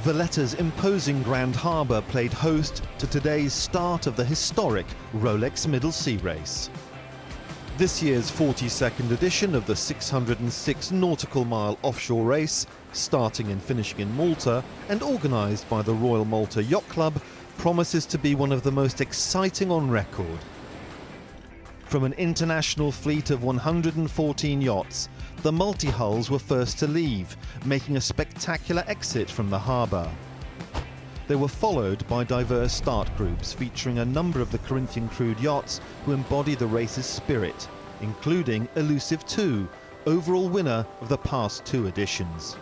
Valletta's imposing Grand Harbour played host to today's start of the historic Rolex Middle Sea Race. This year's 42nd edition of the 606 nautical mile offshore race, starting and finishing in Malta and organised by the Royal Malta Yacht Club, promises to be one of the most exciting on record. From an international fleet of 114 yachts, the multi-hulls were first to leave, making a spectacular exit from the harbour. They were followed by diverse start groups featuring a number of the Corinthian-crewed yachts who embody the race's spirit, including Elusive 2, overall winner of the past two editions.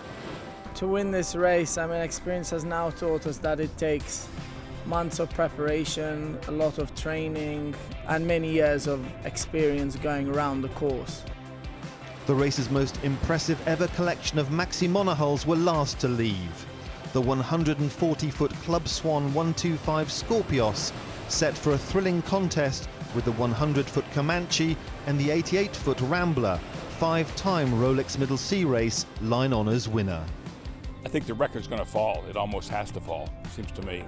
To win this race, experience has now taught us that it takes months of preparation, a lot of training, and many years of experience going around the course. The race's most impressive ever collection of maxi monohulls were last to leave. The 140-foot Club Swan 125 Scorpios, set for a thrilling contest with the 100-foot Comanche and the 88-foot Rambler, five-time Rolex Middle Sea Race line honours winner. I think the record's going to fall. It almost has to fall, seems to me.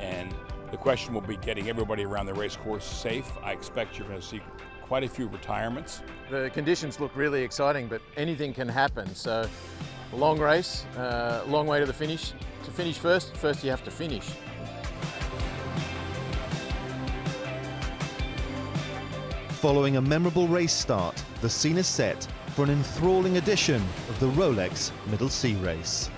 And the question will be getting everybody around the race course safe. I expect you're going to see quite a few retirements. The conditions look really exciting, but anything can happen. So, a long race, long way to the finish. To finish first you have to finish. Following a memorable race start, the scene is set for an enthralling edition of the Rolex Middle Sea Race.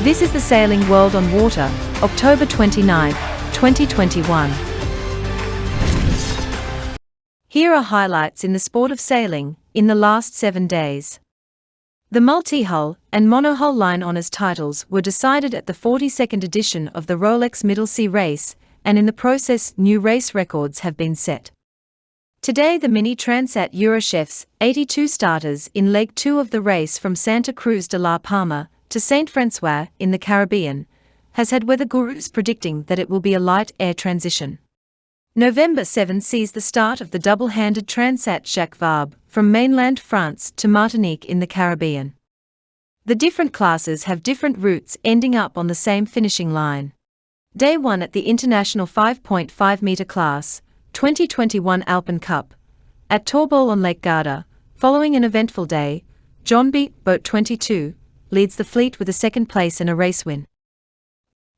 This is the Sailing World on Water, October 29, 2021. Here are highlights in the sport of sailing in the last 7 days. The multi-hull and monohull line honours titles were decided at the 42nd edition of the Rolex Middle Sea Race, and in the process new race records have been set. Today the Mini Transat Eurochefs 82 starters in leg 2 of the race from Santa Cruz de la Palma to St. Francois in the Caribbean has had weather gurus predicting that it will be a light air transition. November 7 sees the start of the double-handed Transat Jacques Vabre from mainland France to Martinique in the Caribbean. The different classes have different routes ending up on the same finishing line. Day 1 at the International 5.5-metre class, 2021 Alpine Cup, at Torbol on Lake Garda. Following an eventful day, John B. Boat 22 leads the fleet with a second place and a race win.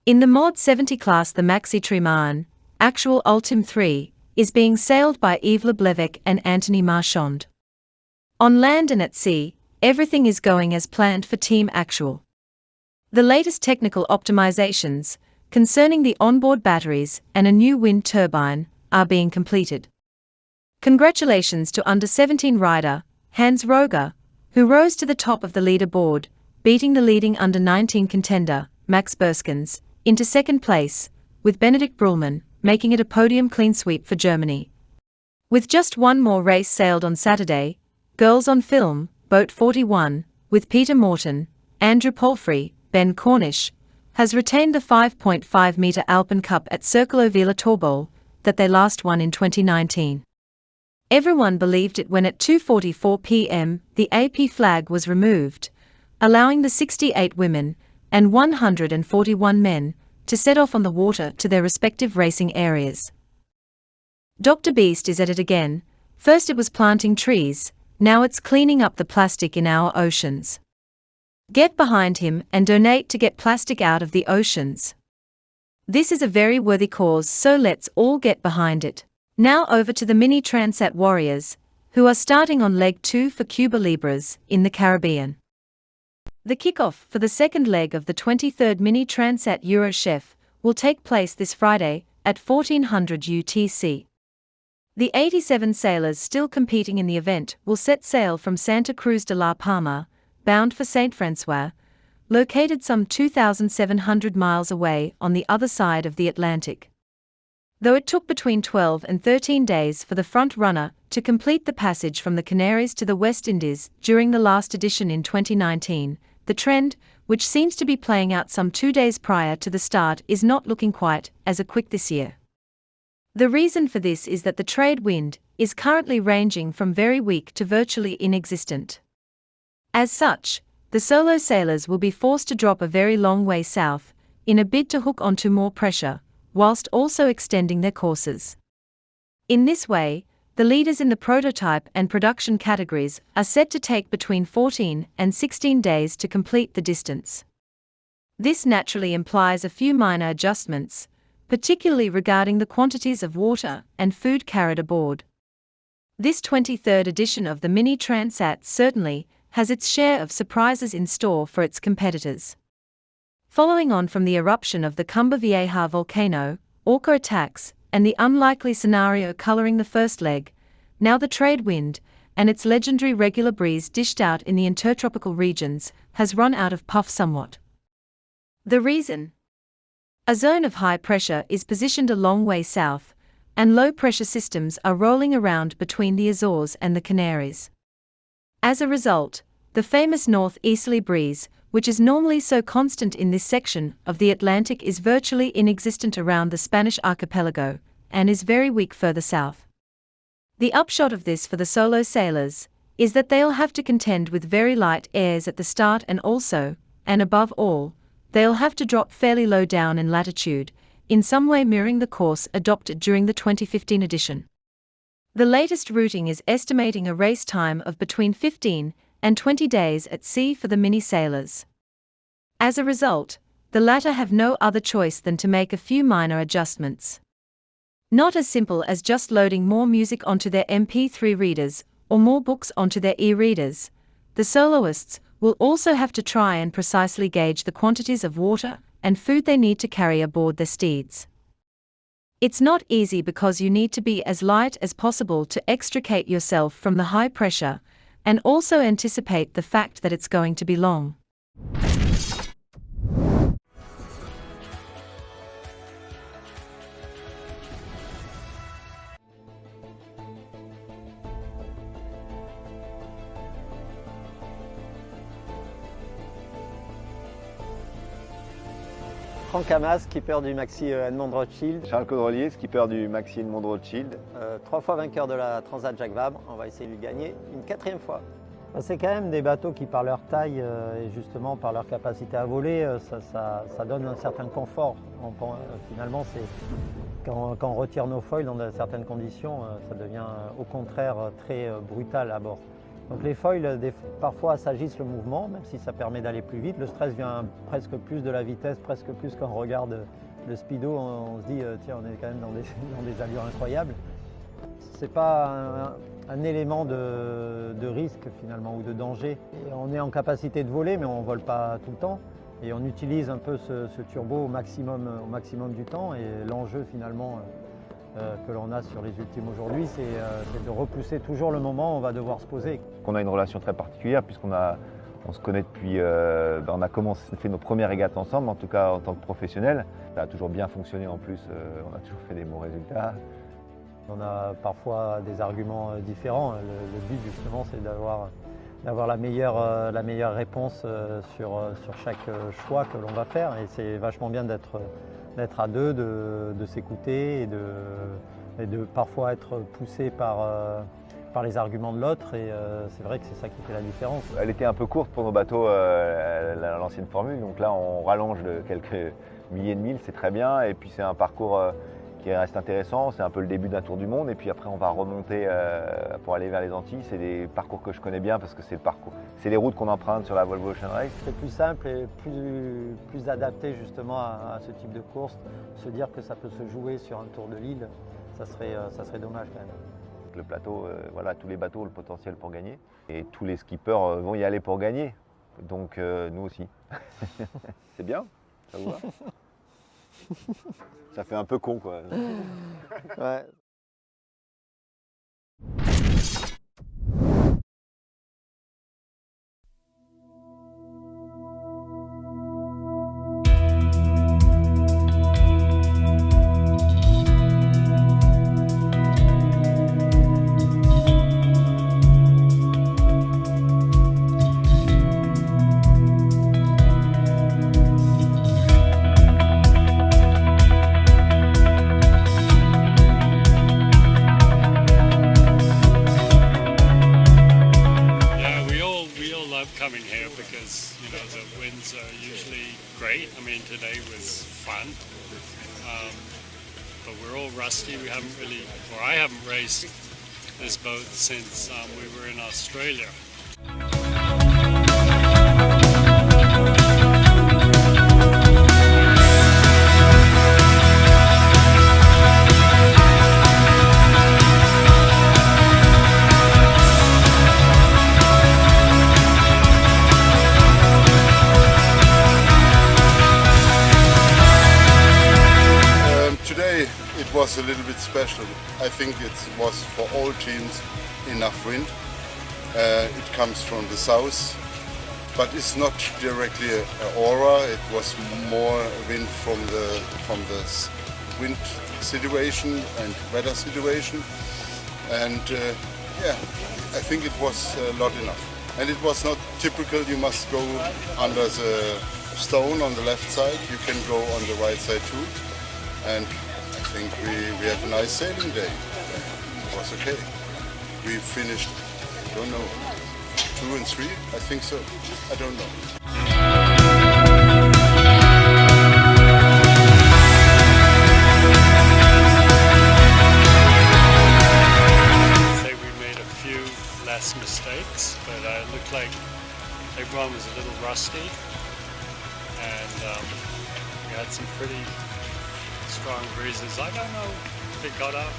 In the MOD70 class, the Maxi Trimaran, actual Ultime 3, is being sailed by Yves Leblevec and Anthony Marchand. On land and at sea, everything is going as planned for Team Actual. The latest technical optimizations concerning the onboard batteries and a new wind turbine are being completed. Congratulations to under-17 rider Hans Roger, who rose to the top of the leaderboard, beating the leading under-19 contender, Max Berskens, into second place, with Benedikt Brühlmann making it a podium clean sweep for Germany. With just one more race sailed on Saturday, Girls on Film, Boat 41, with Peter Morton, Andrew Palfrey, Ben Cornish, has retained the 5.5-metre Alpine Cup at Circolo Villa Torbol that they last won in 2019. Everyone believed it when at 2:44 p.m. the AP flag was removed, allowing the 68 women and 141 men to set off on the water to their respective racing areas. Dr. Beast is at it again. First it was planting trees, now it's cleaning up the plastic in our oceans. Get behind him and donate to get plastic out of the oceans. This is a very worthy cause, so let's all get behind it. Now over to the Mini Transat Warriors, who are starting on leg 2 for Cuba Libras in the Caribbean. The kickoff for the second leg of the 23rd Mini Transat Eurochef will take place this Friday at 1400 UTC. The 87 sailors still competing in the event will set sail from Santa Cruz de la Palma, bound for St. Francois, located some 2,700 miles away on the other side of the Atlantic. Though it took between 12 and 13 days for the front runner to complete the passage from the Canaries to the West Indies during the last edition in 2019, the trend, which seems to be playing out some 2 days prior to the start, is not looking quite as quick this year. The reason for this is that the trade wind is currently ranging from very weak to virtually inexistent. As such, the solo sailors will be forced to drop a very long way south in a bid to hook onto more pressure, whilst also extending their courses. In this way, the leaders in the prototype and production categories are said to take between 14 and 16 days to complete the distance. This naturally implies a few minor adjustments, particularly regarding the quantities of water and food carried aboard. This 23rd edition of the Mini Transat certainly has its share of surprises in store for its competitors. Following on from the eruption of the Cumbre Vieja volcano, orca attacks, and the unlikely scenario coloring the first leg, now the trade wind, and its legendary regular breeze dished out in the intertropical regions, has run out of puff somewhat. The reason? A zone of high pressure is positioned a long way south, and low-pressure systems are rolling around between the Azores and the Canaries. As a result, the famous northeasterly breeze, which is normally so constant in this section of the Atlantic, is virtually inexistent around the Spanish archipelago, and is very weak further south. The upshot of this for the solo sailors is that they'll have to contend with very light airs at the start, and also, and above all, they'll have to drop fairly low down in latitude, in some way mirroring the course adopted during the 2015 edition. The latest routing is estimating a race time of between 15 and 20 days at sea for the mini sailors. As a result, the latter have no other choice than to make a few minor adjustments. Not as simple as just loading more music onto their MP3 readers or more books onto their e-readers. The soloists will also have to try and precisely gauge the quantities of water and food they need to carry aboard their steeds. It's not easy because you need to be as light as possible to extricate yourself from the high pressure, and also anticipate the fact that it's going to be long. Franck Hamas, skipper du Maxi Edmond Rothschild. Charles Caudrelier, skipper du Maxi Edmond Rothschild. 3 fois vainqueur de la Transat Jacques Vabre. On va essayer de lui gagner une 4e fois. C'est quand même des bateaux qui, par leur taille et justement par leur capacité à voler, ça donne un certain confort. Finalement, quand on retire nos foils dans certaines conditions, ça devient au contraire très brutal à bord. Donc les foils, parfois, assagissent le mouvement, même si ça permet d'aller plus vite. Le stress vient presque plus de la vitesse, presque plus quand on regarde le speedo, on se dit tiens, on est quand même dans des allures incroyables. C'est pas un élément de risque finalement ou de danger. Et on est en capacité de voler, mais on ne vole pas tout le temps. Et on utilise un peu ce turbo au maximum du temps. Et l'enjeu finalement que l'on a sur les ultimes aujourd'hui, c'est de repousser toujours le moment où on va devoir se poser. On a une relation très particulière puisqu'on se connaît depuis, on a fait nos premières régates ensemble, en tout cas en tant que professionnel. Ça a toujours bien fonctionné en plus, on a toujours fait des bons résultats. On a parfois des arguments différents. Le but justement, c'est d'avoir la meilleure réponse sur chaque choix que l'on va faire. Et c'est vachement bien d'être à deux, de s'écouter et de parfois être poussé par les arguments de l'autre. Et c'est vrai que c'est ça qui fait la différence. Elle était un peu courte pour nos bateaux, l'ancienne formule. Donc là, on rallonge de quelques milliers de milles, c'est très bien. Et puis c'est un parcours qui reste intéressant, c'est un peu le début d'un tour du monde, et puis après on va remonter pour aller vers les Antilles. C'est des parcours que je connais bien parce que c'est les routes qu'on emprunte sur la Volvo Ocean Race. C'est plus simple et plus adapté justement à ce type de course. Se dire que ça peut se jouer sur un tour de l'île, ça serait dommage quand même. Le plateau, voilà, tous les bateaux ont le potentiel pour gagner, et tous les skippers vont y aller pour gagner, donc nous aussi. C'est bien, ça vous va? Ça fait un peu con, quoi. Ouais. love coming here because, you know, the winds are usually great. I mean, today was fun. But we're all rusty. We haven't really, or I haven't raced this boat since we were in Australia. Today it was a little bit special. I think it was for all teams enough wind. It comes from the south, but it's not directly an aura. It was more wind from the wind situation and weather situation. And yeah, I think it was not enough. And it was not typical. You must go under the stone on the left side. You can go on the right side too. And I think we have a nice sailing day. It was okay. We finished, I don't know, 2 and 3? I think so. I don't know. Say we made a few less mistakes, but it looked like everyone was a little rusty, and we had some pretty strong breezes. I don't know if it got up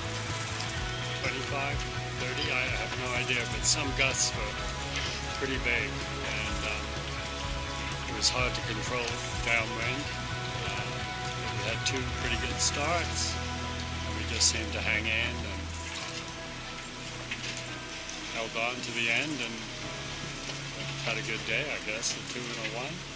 25, 30, I have no idea, but some gusts were pretty big, and it was hard to control downwind. We had 2 pretty good starts, and we just seemed to hang in and held on to the end and had a good day, I guess, a 2 and a 1.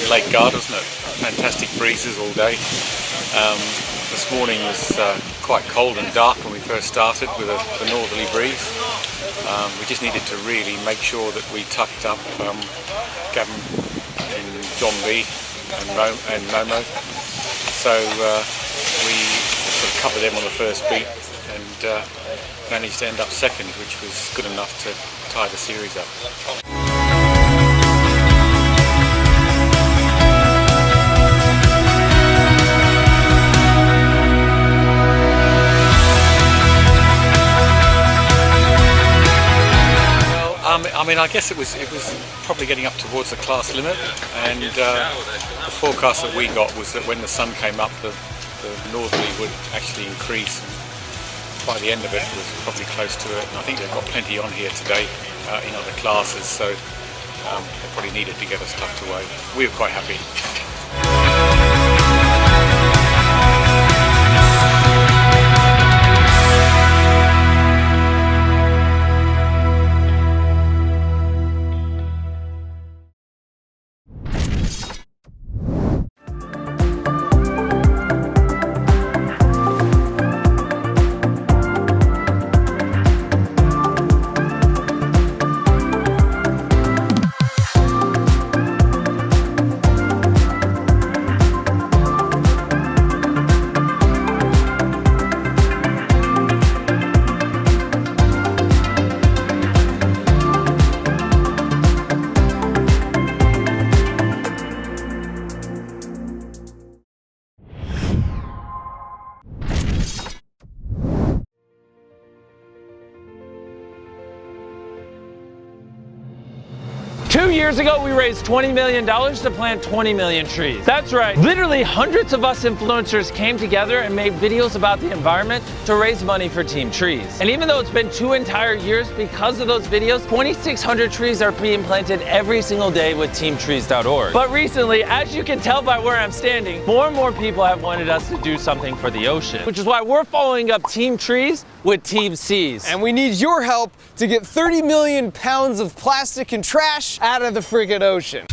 Lake Garda, wasn't it? Fantastic breezes all day. This morning was quite cold and dark when we first started with a northerly breeze. We just needed to really make sure that we tucked up Gavin and John B and Momo. So we sort of covered them on the first beat and managed to end up second, which was good enough to tie the series up. I mean, I guess it was probably getting up towards the class limit, and the forecast that we got was that when the sun came up, the northerly would actually increase. And by the end of it, it was probably close to it. And I think they've got plenty on here today in other classes, so they probably needed to get us tucked away. We were quite happy. Years ago, we raised $20 million to plant 20 million trees. That's right. Literally hundreds of us influencers came together and made videos about the environment to raise money for Team Trees. And even though it's been 2 entire years, because of those videos, 2,600 trees are being planted every single day with teamtrees.org. But recently, as you can tell by where I'm standing, more and more people have wanted us to do something for the ocean, which is why we're following up Team Trees with Team Seas. And we need your help to get 30 million pounds of plastic and trash out of the friggin' ocean.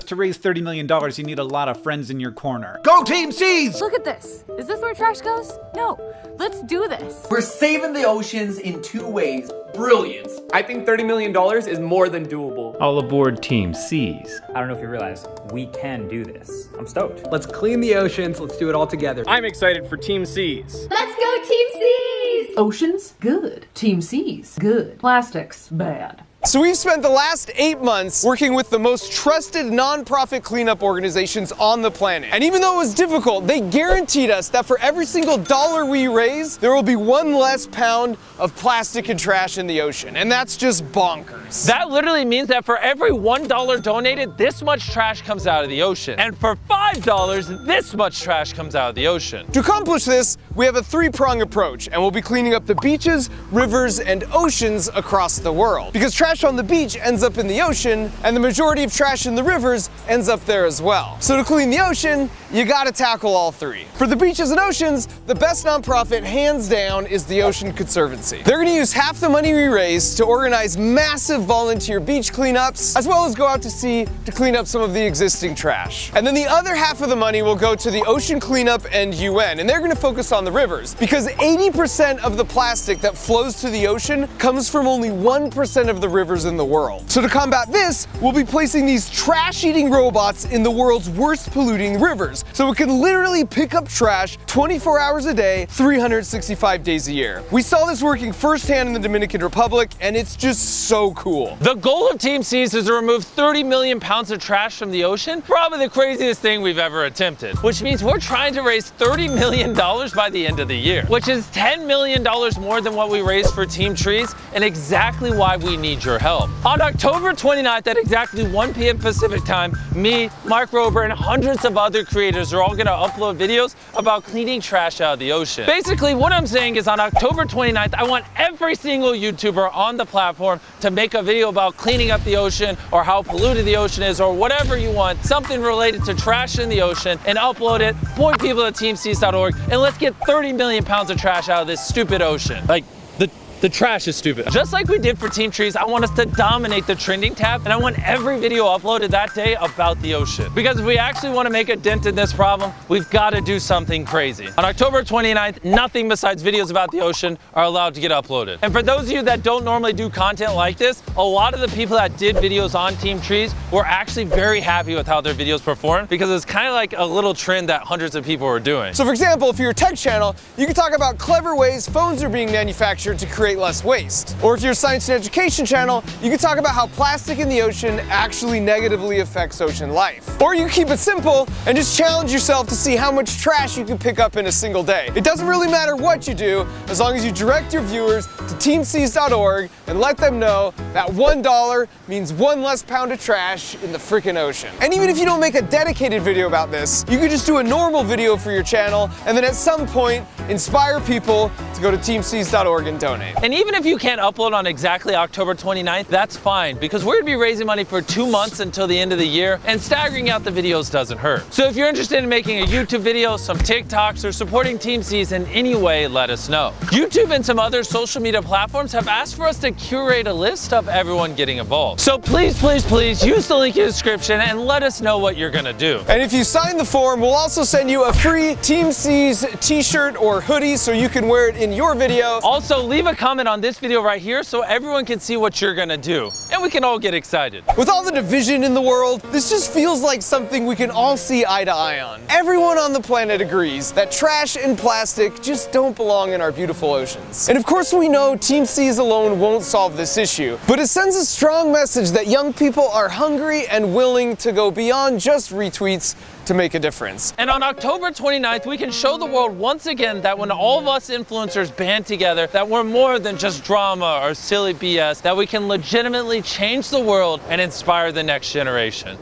To raise $30 million, you need a lot of friends in your corner. Go Team Seas! Look at this. Is this where trash goes? No. Let's do this. We're saving the oceans in 2 ways. Brilliant. I think $30 million is more than doable. All aboard Team Seas. I don't know if you realize, we can do this. I'm stoked. Let's clean the oceans. Let's do it all together. I'm excited for Team Seas. Let's go Team Seas! Oceans, good. Team Seas, good. Plastics, bad. So we've spent the last 8 months working with the most trusted nonprofit cleanup organizations on the planet. And even though it was difficult, they guaranteed us that for every single dollar we raise, there will be 1 less pound of plastic and trash in the ocean. And that's just bonkers. That literally means that for every $1 donated, this much trash comes out of the ocean. And for $5, this much trash comes out of the ocean. To accomplish this, we have a 3-prong approach, and we'll be cleaning up the beaches, rivers, and oceans across the world. Because trash on the beach ends up in the ocean, and the majority of trash in the rivers ends up there as well. So to clean the ocean, you gotta tackle all 3. For the beaches and oceans, the best nonprofit, hands down, is the Ocean Conservancy. They're gonna use half the money we raise to organize massive volunteer beach cleanups, as well as go out to sea to clean up some of the existing trash. And then the other half of the money will go to the Ocean Cleanup and UN, and they're gonna focus on the rivers, because 80% of the plastic that flows to the ocean comes from only 1% of the rivers in the world. So to combat this, we'll be placing these trash-eating robots in the world's worst polluting rivers, so it can literally pick up trash 24 hours a day, 365 days a year. We saw this working firsthand in the Dominican Republic, and it's just so cool. The goal of Team Seas is to remove 30 million pounds of trash from the ocean, probably the craziest thing we've ever attempted, which means we're trying to raise $30 million by the end of the year, which is $10 million more than what we raised for Team Trees, and exactly why we need your help. On October 29th at exactly 1 p.m. Pacific time, me, Mark Rober, and hundreds of other creators are all gonna upload videos about cleaning trash out of the ocean. Basically, what I'm saying is on October 29th, I want every single YouTuber on the platform to make a video about cleaning up the ocean or how polluted the ocean is or whatever you want, something related to trash in the ocean, and upload it, point people to teamseas.org, and let's get 30 million pounds of trash out of this stupid ocean. Like, The trash is stupid. Just like we did for Team Trees, I want us to dominate the trending tab, and I want every video uploaded that day about the ocean. Because if we actually want to make a dent in this problem, we've got to do something crazy. On October 29th, nothing besides videos about the ocean are allowed to get uploaded. And for those of you that don't normally do content like this, a lot of the people that did videos on Team Trees were actually very happy with how their videos performed, because it's kind of like a little trend that hundreds of people were doing. So for example, if you're a tech channel, you can talk about clever ways phones are being manufactured to create less waste. Or if you're a science and education channel, you can talk about how plastic in the ocean actually negatively affects ocean life. Or you can keep it simple and just challenge yourself to see how much trash you can pick up in a single day. It doesn't really matter what you do, as long as you direct your viewers to teamseas.org and let them know that $1 means 1 less pound of trash in the freaking ocean. And even if you don't make a dedicated video about this, you could just do a normal video for your channel and then at some point inspire people to go to teamseas.org and donate. And even if you can't upload on exactly October 29th, that's fine, because we're gonna be raising money for 2 months until the end of the year, and staggering out the videos doesn't hurt. So if you're interested in making a YouTube video, some TikToks, or supporting Team Seas in any way, let us know. YouTube and some other social media platforms have asked for us to curate a list of everyone getting involved. So please, please, please use the link in the description and let us know what you're gonna do. And if you sign the form, we'll also send you a free Team Seas t-shirt or hoodie so you can wear it in your video. Also, leave a comment on this video right here so everyone can see what you're gonna do, and we can all get excited. With all the division in the world, this just feels like something we can all see eye to eye on. Everyone on the planet agrees that trash and plastic just don't belong in our beautiful oceans. And of course we know Team Seas alone won't solve this issue, but it sends a strong message that young people are hungry and willing to go beyond just retweets to make a difference. And on October 29th, we can show the world once again that when all of us influencers band together, that we're more than just drama or silly BS, that we can legitimately change the world and inspire the next generation.